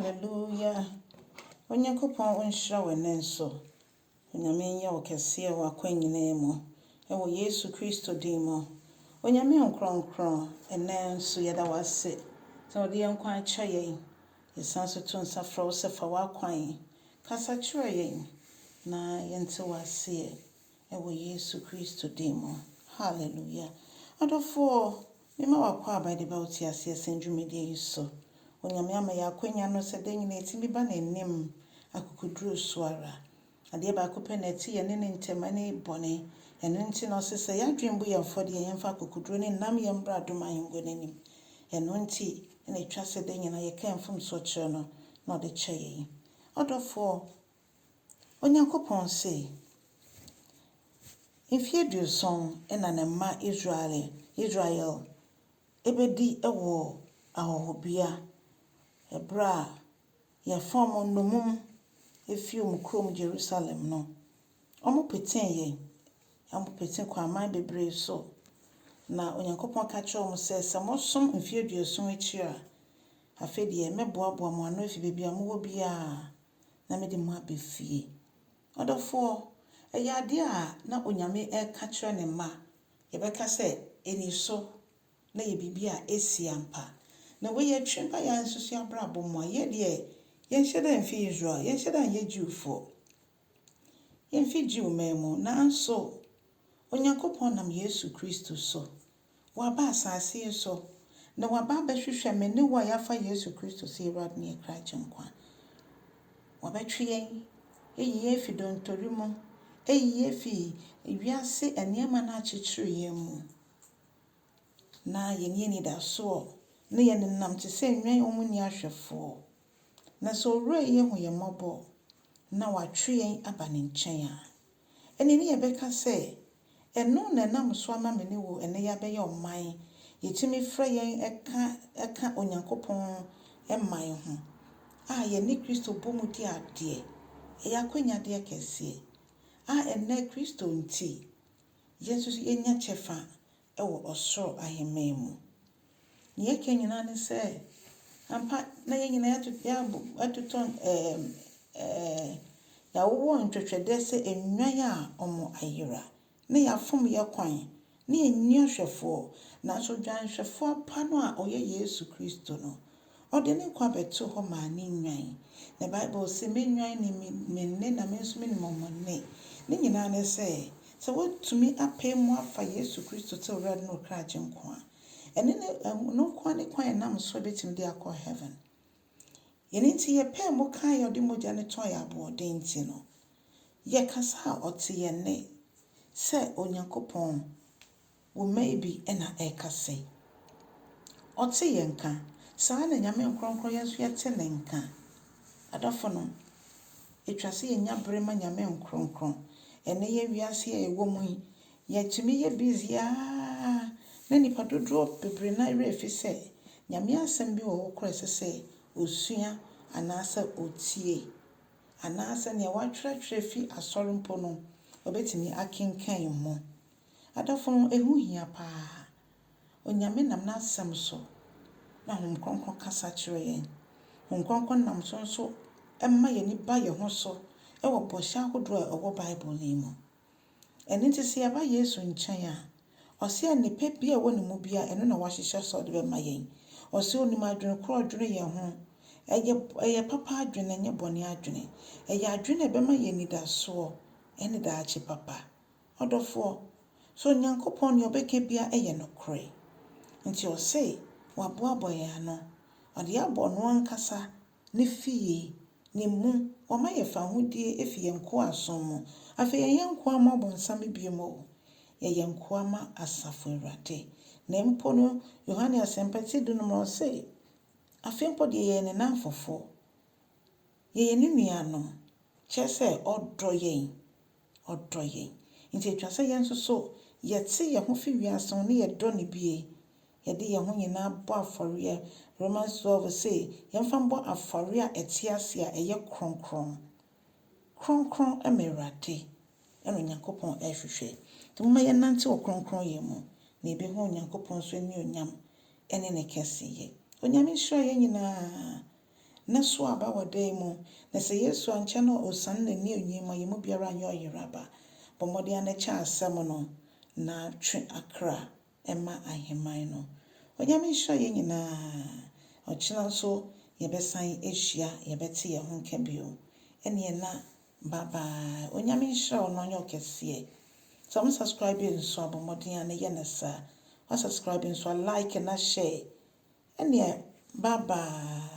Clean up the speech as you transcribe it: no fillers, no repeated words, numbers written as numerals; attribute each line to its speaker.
Speaker 1: Hallelujah. Onyankopɔn onhyira w'anen so. Onyame nyɛ wo kɛseɛ wɔ akwanyina mu. Ɛwɔ Yesu Kristo din mu. Onyame nkronkron ɛnɛ nso yɛda wase. Sɛ wɔde yɛn kwan kyɛ yɛn. Yɛsan so to nsa frɛ wo sɛ fa w'akwan. Kasa kyerɛ yɛn na yɛnte w'aseɛ. Ɛwɔ Yesu Kristo din mu. Hallelujah. Adɔfoɔ, mema wakɔ abade ba wo te aseɛ sɛ dwumadie yi so. Onyame ama yɛ akwanya no sɛ da nyina ɛtumi ba n'anim akokɔduru so ara. Adeɛ baako pɛ na ɛte yɛne ne ntɛm ne bɔne. Ɛno nti na ɔse sɛ yɛadwen bu yɛn fɔdeɛ yɛmfa akokɔduru ne nam yɛn bra adom ahengua n'anim. Ɛno nti na ɛtwa sɛ da nyina yɛka mfomsoɔ kyerɛ no na ɔde kyɛ yɛn. Ɔdɔfoɔ, Onyankopɔn se mfeɛ 70 ɛna ne mma Israel ɛbɛdi ɛwɔ ahɔhobea. Ɛberɛ a yɛfam nnomum ɛfi kurom Jerusalem no. Ɔmo petee yɛn. Ɔmo petee kwaman bebree so. Na Onyankopɔn ka kyerɛ ɔmo sɛ mosom mfeɛ 70 akyi a, afei deɛ mɛboaboa mo ano afi baabi a mowɔ biara na mede mo aba fie. Ɔdɔfoɔ, ɛyɛ adeɛ a na Onyame ɛka kyerɛ ne mma. Yɛbɛka sɛ ɛni so na yɛ biribi a ɛsi ampa. Na wɔyɛ twɛn ba yɛn nso so abrabɔ mu a yɛdeɛ yɛnhyɛ da mfi Israel, yɛnhyɛ da nyɛ Jewfoɔ. Yɛmfi Jew man mu, nanso Onyankopɔn nam Yesu Kristo so. Waba asase yi so, na waba abɛhwehwɛ me ne wo a yɛafa Yesu Kristo sɛ Awurade ne yɛkra agye nkwa. Wabɛtwe yɛn, ɛyi yɛn fi dontori mu, ɛyi yɛn fi wiase nneɛma no akyekyere yɛn mu. Na yɛn anidasoɔ, na yɛn nam te sɛ nnwan ɔmo ni ahwɛfoɔ. Na sɛ owura yɛn hu yɛn mmɔbɔ, na watwe yɛn aba ne nkyɛn a. Ɛne ne yɛbɛka sɛ, ɛno na ɛnam so ama me ne wo ɛne yɛabɛyɛ ɔman. Yɛtumi frɛ yɛn ɛka Onyankopɔn ɛman ho. A yɛne Kristo bɔ mu di adeɛ. Ɛyɛ akwanyadeɛ kɛseɛ. A ɛnɛ Kristo nti, yɛn nso yɛnya kyɛfa ɛwɔ ɔsoro ahemman mu. Ne yɛka nyinaa ne sɛ, ampa na yɛn nyinaa yɛatotɔ yɛawowɔ ntwɛtwɛdɛ sɛ nnwan a ɔmo ayera. Na yɛafom yɛ kwan, na yɛnni ahwɛfoɔ. Nanso dwanhwɛfoɔ pa no a ɔyɛ Yesu Kristo no, ɔde ne nkwa bɛto hɔ maa ne nnwan. Na Bible sɛ me nnwan ne me nne na me nso menim ɔmo nne. Ne nyinaa ne sɛ woatumi apɛ mu afa Yesu Kristo sɛ Awurade ne ɔkra agye nkwa. Ɛne no nkwa ne kwan nam so bɛtumi de akɔ heaven. Yɛne nti yɛpɛ mu ka yɛde mogya ne tɔ yɛ aboɔden nti no. Yɛkasa a ɔte yɛn ne sɛ Onyankopɔn wo mma bi ɛna ɛkasa. Ɔte yɛn nka. Saa na Nyame nkronkron yɛn nso yɛte ne nka. Adɔfo no, ɛtwa sɛ yɛnya bere ma Nyame nkronkron. Ɛne yɛ wiase a yɛwɔ mu yi, yɛtumi yɛ busy na nipa dodoɔ bebree na ɛwerɛ fi sɛ Nyame asɛm bi wɔ hɔ korɔ ɛsɛ sɛ osua anaasɛ otie. Anaasɛ nea watwerɛtwerɛ fi asɔre mpo no, ɔbɛtumi akenkan mu. Adɔfo no, ɛho hia paa. Onyame nam n'asɛm so na Honhom Kronkron kasa kyerɛ yɛn. Honhom Kronkron nam so nso ɛma yɛn ba yɛn ho so ɛwɔ bɔhyɛ ahodoɔ a ɛwɔ Bible yi mu. Ɛno nti sɛ yɛba Yesu nkyɛn a, ɔsɛ nnipa bi a ɛwɔ ne mu bi a ɛno na wahyehyɛ sɛ ɔde bɛma yɛn. Ɔsɛ onim adwene korɔ ɔdwene yɛn ho. Ɛyɛ papa adwene nyɛ bɔne adwene. Ɛyɛ adwene a ɛbɛma yɛn nidasoɔ ɛne daakye papa. Ɔdɔfoɔ, so Onyankopɔn nea ɔbɛka bia ɛyɛ nokorɛ. Nti ɔsɛ waboaboa yɛn ano. Ɔde abɔ no ankasa ne fie ne mu. Ɔma yɛfa ahodie efi yɛn nkoasom mu. Afei yɛn nkoa ma ɔbɔnsam bio mu. Yɛyɛ nkoa ma Asafo Awurade. Na mpo no, Yohane Asɛmpati du no ɔsɛ, afei mpo deɛ yɛyɛ ne namfofoɔ. Yɛyɛ ne nuanom. Kyerɛ sɛ ɔdɔ yɛn. Nti ɛtwa sɛ yɛn nso so yɛte yɛn ho fi wiase ho ne yɛdɔ ne bie. Yɛde yɛn ho nyinaa bɔ afɔreɛ. Romans 12 sɛ yɛmfa mbɔ afɔre a ɛte ase a ɛyɛ kronkron. Kronkron ɛma Awurade ɛna Onyankopɔn ɛhwehwɛ. Nti moma yɛnante wɔ kronkron yɛn mu. Na yɛbɛhu Onyankopɔn so ne onyam ɛne ne kɛseyɛ. Onyame nhyira yɛn nyinaa. na so aba wɔ dan mu na sɛ Yesu ankyɛ no osan na ni onyim a yɛmu biara nyɛ ɔyeraba bɔ mmɔden ana kyɛ asɛm no na twe akra ɛma aheman no Onyame nhyira yɛn nyinaa ɔkyena nso yɛbɛsan ahyia yɛbɛte yɛn ho nka bio ɛneɛ na bye bye Onyame nhyira wo no ɔnyɛ ɔkɛseɛ sɛ mo subscribe nso abɔ mmɔden ana yɛ ne saa wa subscribe nso a like na share ɛneɛ bye bye